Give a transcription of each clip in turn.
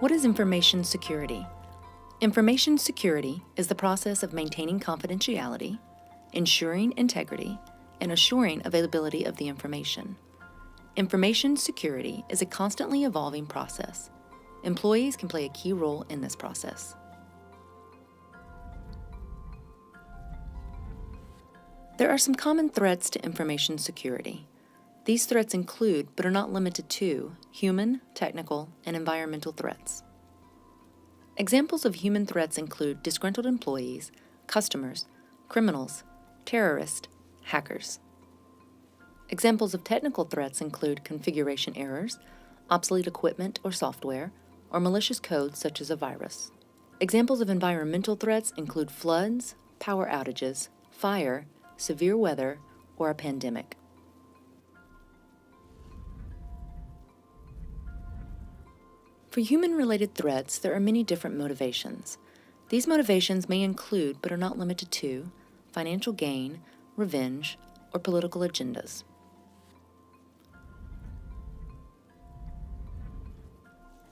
What is information security? Information security is the process of maintaining confidentiality, ensuring integrity, and assuring availability of the information. Information security is a constantly evolving process. Employees can play a key role in this process. There are some common threats to information security. These threats include, but are not limited to, human, technical, and environmental threats. Examples of human threats include disgruntled employees, customers, criminals, terrorists, hackers. Examples of technical threats include configuration errors, obsolete equipment or software, or malicious code such as a virus. Examples of environmental threats include floods, power outages, fire, severe weather, or a pandemic. For human-related threats, there are many different motivations. These motivations may include, but are not limited to, financial gain, revenge, or political agendas.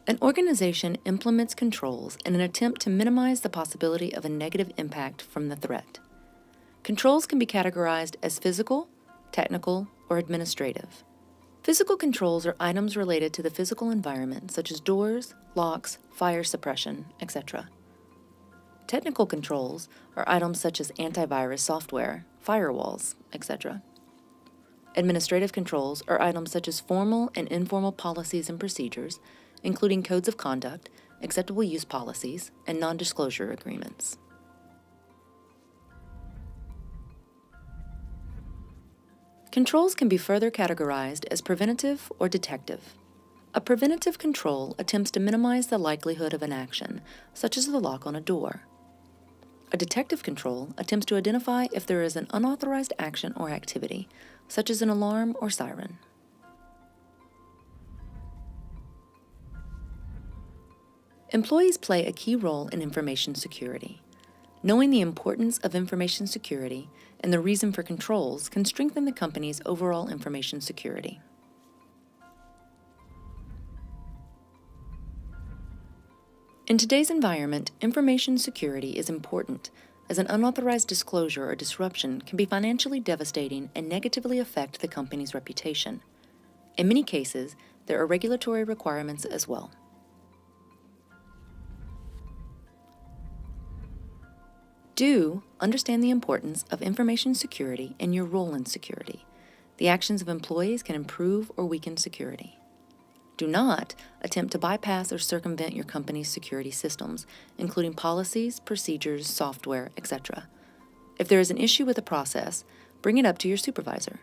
An organization implements controls in an attempt to minimize the possibility of a negative impact from the threat. Controls can be categorized as physical, technical, or administrative. Physical controls are items related to the physical environment, such as doors, locks, fire suppression, etc. Technical controls are items such as antivirus software, firewalls, etc. Administrative controls are items such as formal and informal policies and procedures, including codes of conduct, acceptable use policies, and non-disclosure agreements. Controls can be further categorized as preventative or detective. A preventative control attempts to minimize the likelihood of an action, such as the lock on a door. A detective control attempts to identify if there is an unauthorized action or activity, such as an alarm or siren. Employees play a key role in information security. Knowing the importance of information security and the reason for controls can strengthen the company's overall information security. In today's environment, information security is important, as an unauthorized disclosure or disruption can be financially devastating and negatively affect the company's reputation. In many cases, there are regulatory requirements as well. Do understand the importance of information security and your role in security. The actions of employees can improve or weaken security. Do not attempt to bypass or circumvent your company's security systems, including policies, procedures, software, etc. If there is an issue with a process, bring it up to your supervisor.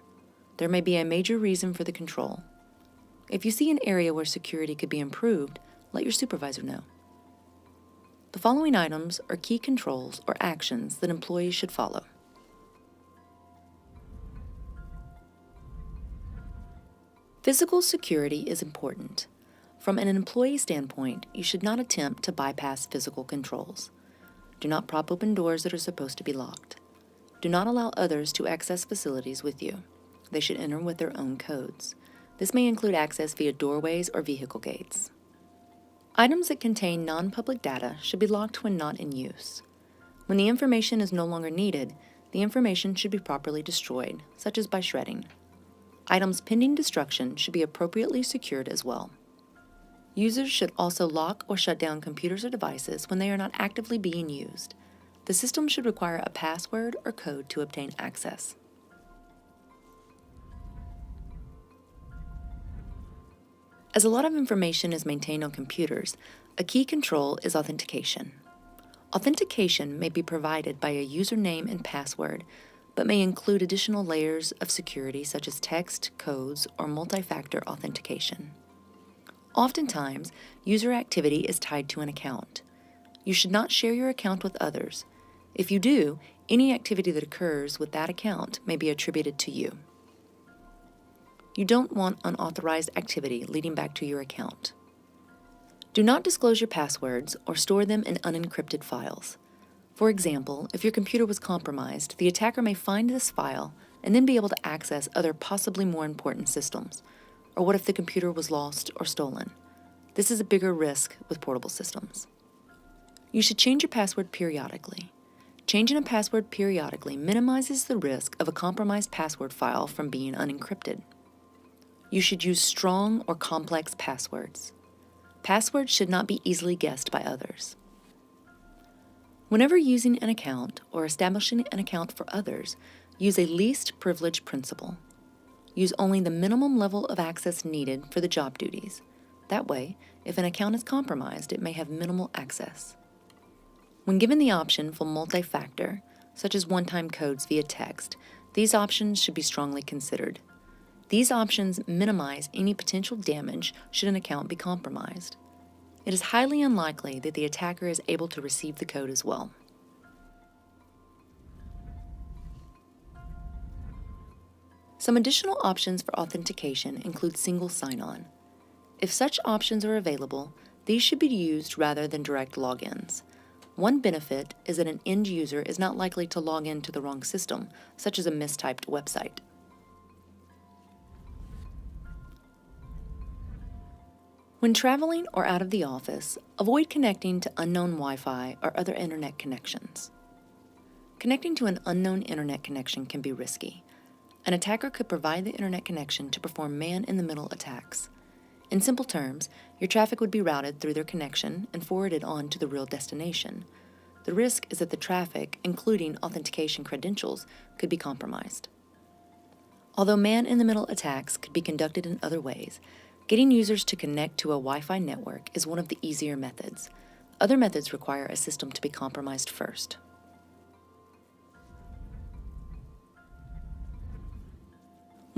There may be a major reason for the control. If you see an area where security could be improved, let your supervisor know. The following items are key controls or actions that employees should follow. Physical security is important. From an employee standpoint, you should not attempt to bypass physical controls. Do not prop open doors that are supposed to be locked. Do not allow others to access facilities with you. They should enter with their own codes. This may include access via doorways or vehicle gates. Items that contain non-public data should be locked when not in use. When the information is no longer needed, the information should be properly destroyed, such as by shredding. Items pending destruction should be appropriately secured as well. Users should also lock or shut down computers or devices when they are not actively being used. The system should require a password or code to obtain access. As a lot of information is maintained on computers, a key control is authentication. Authentication may be provided by a username and password, but may include additional layers of security such as text, codes, or multi-factor authentication. Oftentimes, user activity is tied to an account. You should not share your account with others. If you do, any activity that occurs with that account may be attributed to you. You don't want unauthorized activity leading back to your account. Do not disclose your passwords or store them in unencrypted files. For example, if your computer was compromised, the attacker may find this file and then be able to access other possibly more important systems. Or what if the computer was lost or stolen? This is a bigger risk with portable systems. You should change your password periodically. Changing a password periodically minimizes the risk of a compromised password file from being unencrypted. You should use strong or complex passwords. Passwords should not be easily guessed by others. Whenever using an account or establishing an account for others, use a least privilege principle. Use only the minimum level of access needed for the job duties. That way, if an account is compromised, it may have minimal access. When given the option for multi-factor, such as one-time codes via text, these options should be strongly considered. These options minimize any potential damage should an account be compromised. It is highly unlikely that the attacker is able to receive the code as well. Some additional options for authentication include single sign-on. If such options are available, these should be used rather than direct logins. One benefit is that an end user is not likely to log into the wrong system, such as a mistyped website. When traveling or out of the office, avoid connecting to unknown Wi-Fi or other internet connections. Connecting to an unknown internet connection can be risky. An attacker could provide the internet connection to perform man-in-the-middle attacks. In simple terms, your traffic would be routed through their connection and forwarded on to the real destination. The risk is that the traffic, including authentication credentials, could be compromised. Although man-in-the-middle attacks could be conducted in other ways, getting users to connect to a Wi-Fi network is one of the easier methods. Other methods require a system to be compromised first.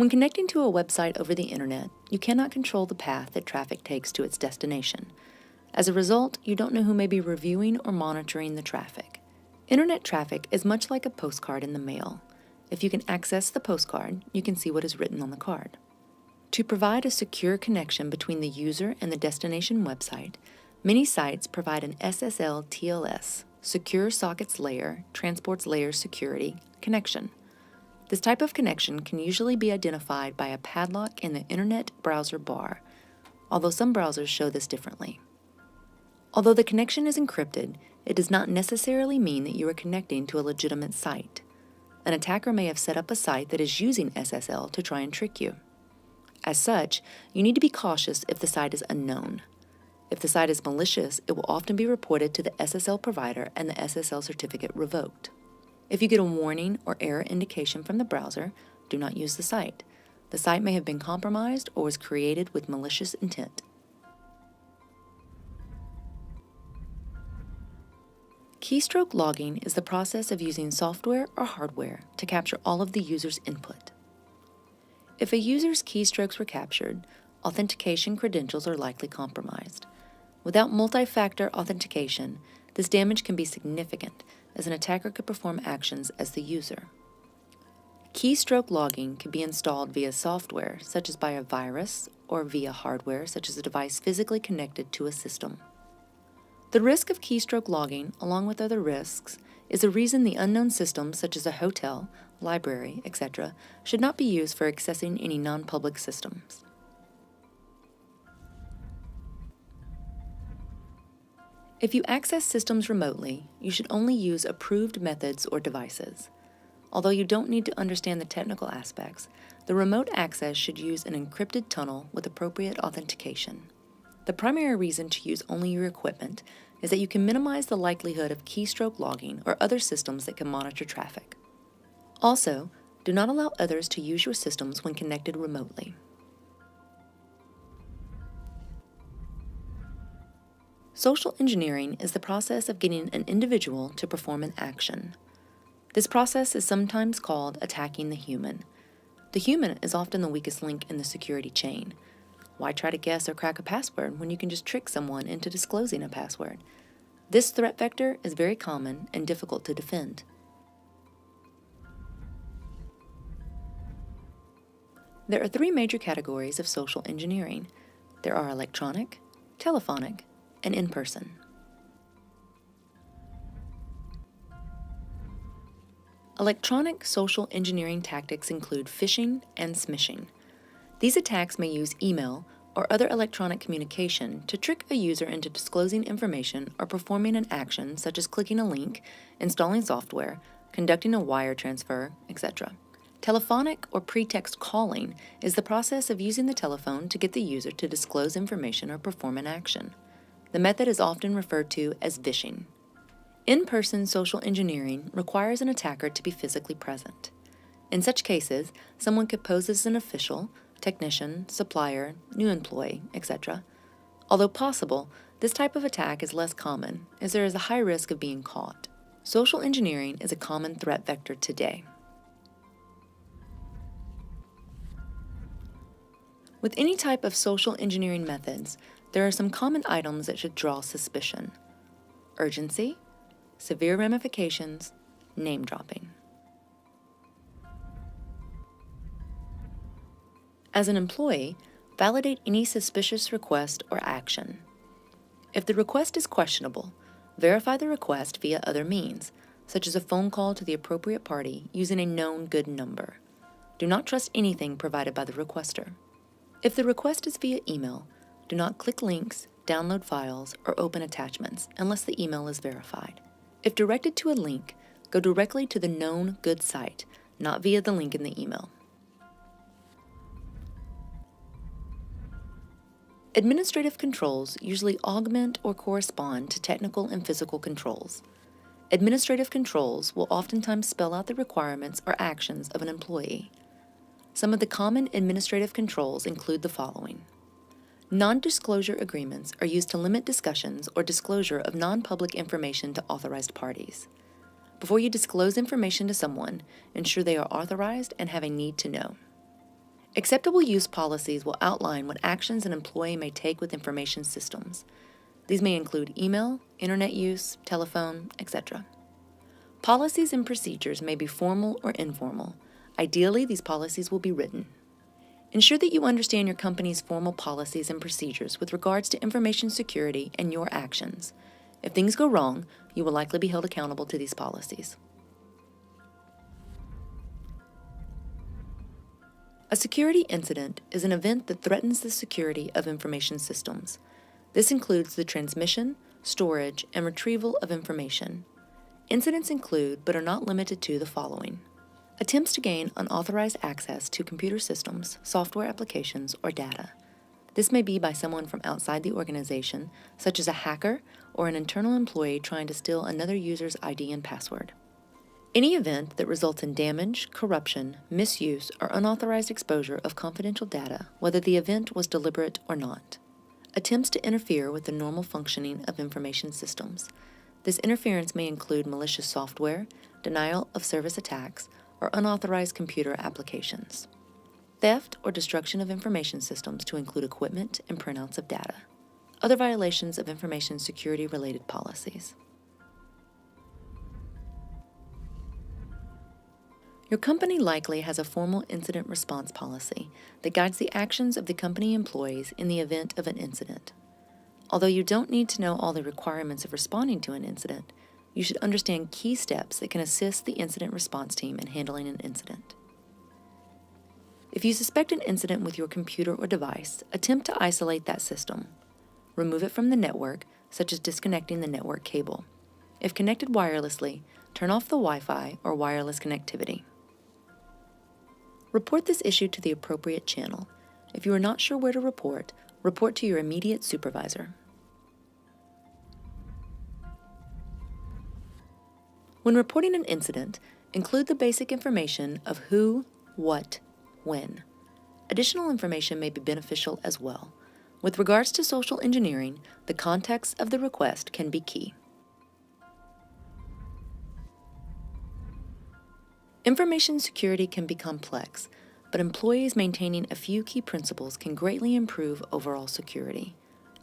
When connecting to a website over the internet, you cannot control the path that traffic takes to its destination. As a result, you don't know who may be reviewing or monitoring the traffic. Internet traffic is much like a postcard in the mail. If you can access the postcard, you can see what is written on the card. To provide a secure connection between the user and the destination website, many sites provide an SSL TLS, Secure Sockets Layer, Transports Layer Security, connection. This type of connection can usually be identified by a padlock in the Internet browser bar, although some browsers show this differently. Although the connection is encrypted, it does not necessarily mean that you are connecting to a legitimate site. An attacker may have set up a site that is using SSL to try and trick you. As such, you need to be cautious if the site is unknown. If the site is malicious, it will often be reported to the SSL provider and the SSL certificate revoked. If you get a warning or error indication from the browser, do not use the site. The site may have been compromised or was created with malicious intent. Keystroke logging is the process of using software or hardware to capture all of the user's input. If a user's keystrokes were captured, authentication credentials are likely compromised. Without multi-factor authentication, this damage can be significant, as an attacker could perform actions as the user. Keystroke logging can be installed via software, such as by a virus, or via hardware, such as a device physically connected to a system. The risk of keystroke logging, along with other risks, is a reason the unknown systems, such as a hotel, library, etc., should not be used for accessing any non-public systems. If you access systems remotely, you should only use approved methods or devices. Although you don't need to understand the technical aspects, the remote access should use an encrypted tunnel with appropriate authentication. The primary reason to use only your equipment is that you can minimize the likelihood of keystroke logging or other systems that can monitor traffic. Also, do not allow others to use your systems when connected remotely. Social engineering is the process of getting an individual to perform an action. This process is sometimes called attacking the human. The human is often the weakest link in the security chain. Why try to guess or crack a password when you can just trick someone into disclosing a password? This threat vector is very common and difficult to defend. There are three major categories of social engineering. There are electronic, telephonic, and in-person. Electronic social engineering tactics include phishing and smishing. These attacks may use email, or other electronic communication to trick a user into disclosing information or performing an action such as clicking a link, installing software, conducting a wire transfer, etc. Telephonic or pretext calling is the process of using the telephone to get the user to disclose information or perform an action. The method is often referred to as vishing. In-person social engineering requires an attacker to be physically present. In such cases, someone could pose as an official, technician, supplier, new employee, etc. Although possible, this type of attack is less common, as there is a high risk of being caught. Social engineering is a common threat vector today. With any type of social engineering methods, there are some common items that should draw suspicion: urgency, severe ramifications, name dropping. As an employee, validate any suspicious request or action. If the request is questionable, verify the request via other means, such as a phone call to the appropriate party using a known good number. Do not trust anything provided by the requester. If the request is via email, do not click links, download files, or open attachments unless the email is verified. If directed to a link, go directly to the known good site, not via the link in the email. Administrative controls usually augment or correspond to technical and physical controls. Administrative controls will oftentimes spell out the requirements or actions of an employee. Some of the common administrative controls include the following. Non-disclosure agreements are used to limit discussions or disclosure of non-public information to authorized parties. Before you disclose information to someone, ensure they are authorized and have a need to know. Acceptable use policies will outline what actions an employee may take with information systems. These may include email, internet use, telephone, etc. Policies and procedures may be formal or informal. Ideally, these policies will be written. Ensure that you understand your company's formal policies and procedures with regards to information security and your actions. If things go wrong, you will likely be held accountable to these policies. A security incident is an event that threatens the security of information systems. This includes the transmission, storage, and retrieval of information. Incidents include, but are not limited to, the following: attempts to gain unauthorized access to computer systems, software applications, or data. This may be by someone from outside the organization, such as a hacker or an internal employee trying to steal another user's ID and password. Any event that results in damage, corruption, misuse, or unauthorized exposure of confidential data, whether the event was deliberate or not. Attempts to interfere with the normal functioning of information systems. This interference may include malicious software, denial of service attacks, or unauthorized computer applications. Theft or destruction of information systems to include equipment and printouts of data. Other violations of information security-related policies. Your company likely has a formal incident response policy that guides the actions of the company employees in the event of an incident. Although you don't need to know all the requirements of responding to an incident, you should understand key steps that can assist the incident response team in handling an incident. If you suspect an incident with your computer or device, attempt to isolate that system. Remove it from the network, such as disconnecting the network cable. If connected wirelessly, turn off the Wi-Fi or wireless connectivity. Report this issue to the appropriate channel. If you are not sure where to report to your immediate supervisor. When reporting an incident, include the basic information of who, what, when. Additional information may be beneficial as well. With regards to social engineering, the context of the request can be key. Information security can be complex, but employees maintaining a few key principles can greatly improve overall security.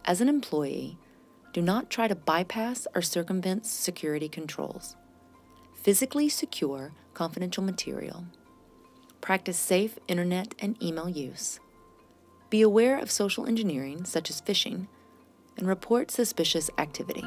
As an employee, do not try to bypass or circumvent security controls. Physically secure confidential material. Practice safe internet and email use. Be aware of social engineering, such as phishing, and report suspicious activity.